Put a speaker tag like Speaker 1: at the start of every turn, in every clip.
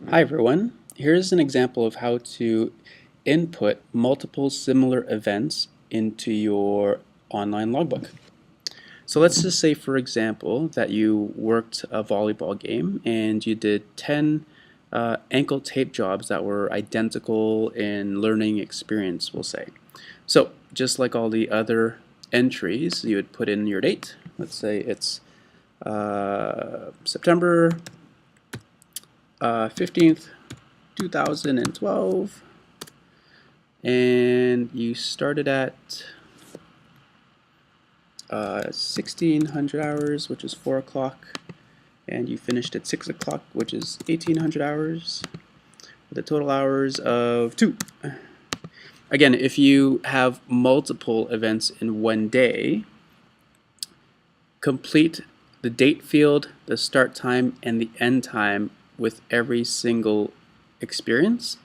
Speaker 1: Hi everyone. Here's an example of how to input multiple similar events into your online logbook. So let's just say, for example, that you worked a volleyball game and you did 10 ankle tape jobs that were identical in learning experience, we'll say. So just like all the other entries, you would put in your date. Let's say it's September 15th, 2012, and you started at 1600 hours, which is 4 o'clock, and you finished at 6 o'clock, which is 1800 hours, with a total hours of 2. Again, if you have multiple events in one day, complete the date field, the start time, and the end time with every single experience,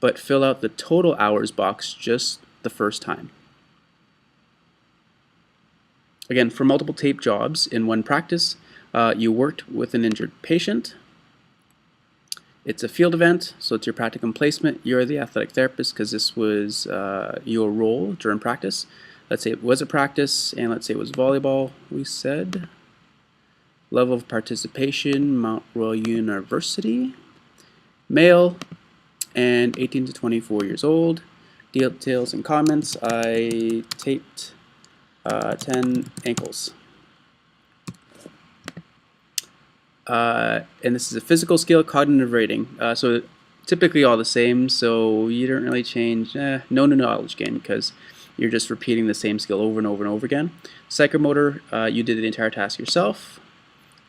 Speaker 1: but fill out the total hours box just the first time. Again, for multiple tape jobs in one practice, you worked with an injured patient. It's a field event, so it's your practicum placement. You're the athletic therapist because this was your role during practice. Let's say it was a practice, and let's say it was volleyball, we said. Level of participation, Mount Royal University. Male, and 18 to 24 years old. Details and comments, I taped 10 ankles. And this is a physical skill, cognitive rating. So typically all the same, so you don't really change, no new knowledge gain because you're just repeating the same skill over and over and over again. Psychomotor, you did the entire task yourself.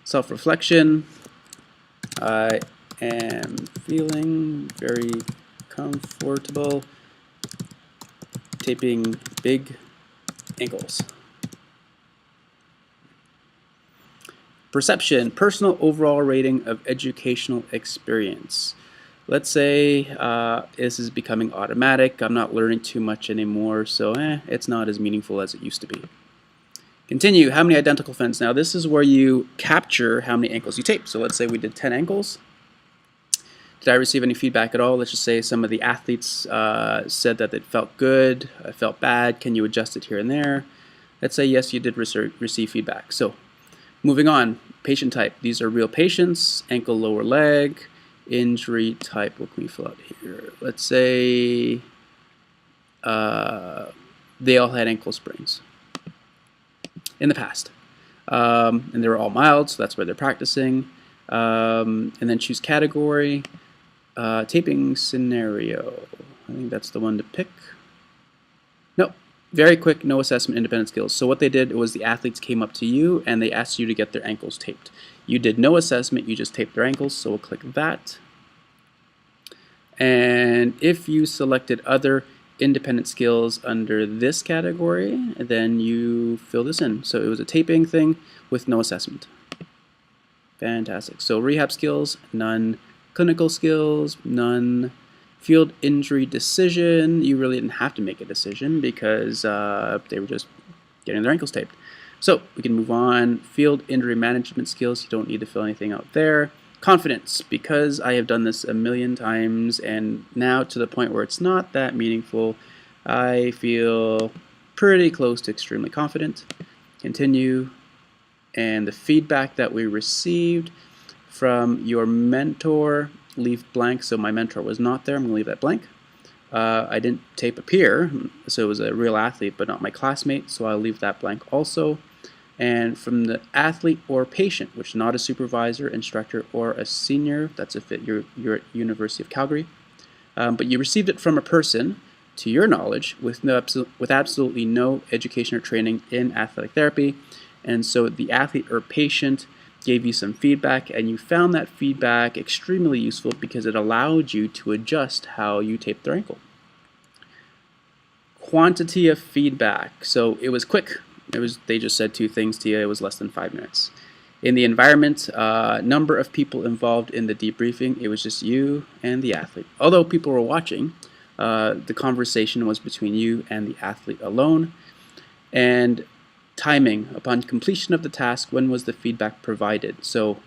Speaker 1: Self-reflection, I am feeling very comfortable taping big ankles. Perception, personal overall rating of educational experience. Let's say this is becoming automatic. I'm not learning too much anymore, so it's not as meaningful as it used to be. Continue, how many identical events? Now this is where you capture how many ankles you tape. So let's say we did 10 ankles. Did I receive any feedback at all? Let's just say some of the athletes said that it felt good, it felt bad. Can you adjust it here and there? Let's say yes, you did receive feedback. So moving on, patient type. These are real patients, ankle, lower leg. Injury type, what can we fill out here? Let's say they all had ankle sprains in the past. And they were all mild, so that's where they're practicing. And then choose category. Taping scenario. I think that's the one to pick. No, very quick, no assessment, independent skills. So what they did was the athletes came up to you and they asked you to get their ankles taped. You did no assessment, you just taped their ankles, so we'll click that. And if you selected other independent skills under this category, then you fill this in. So it was a taping thing with no assessment. Fantastic. So rehab skills, none. Clinical skills, none. Field injury decision, you really didn't have to make a decision because they were just getting their ankles taped. So we can move on. Field injury management skills, you don't need to fill anything out there. Confidence, because I have done this a million times and now to the point where it's not that meaningful, I feel pretty close to extremely confident. Continue. And the feedback that we received from your mentor, leave blank. So my mentor was not there. I'm going to leave that blank. I didn't tape a peer, so it was a real athlete, but not my classmate, so I'll leave that blank also. And from the athlete or patient, which is not a supervisor, instructor, or a senior, that's if you're at University of Calgary, but you received it from a person, to your knowledge, with absolutely no education or training in athletic therapy, and so the athlete or patient gave you some feedback, and you found that feedback extremely useful because it allowed you to adjust how you taped their ankle. Quantity of feedback. So it was quick. They just said 2 things to you. It was less than 5 minutes. In the environment, number of people involved in the debriefing, it was just you and the athlete. Although people were watching, the conversation was between you and the athlete alone. And timing, upon completion of the task, when was the feedback provided? So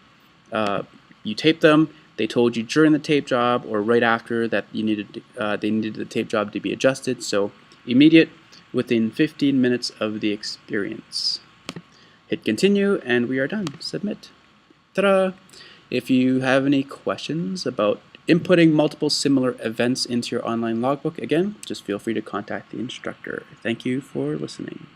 Speaker 1: you tape them, They told you during the tape job or right after that you needed they needed the tape job to be adjusted. So immediate, within 15 minutes of the experience. Hit continue and we are done. Submit. Ta-da! If you have any questions about inputting multiple similar events into your online logbook, again, just feel free to contact the instructor. Thank you for listening.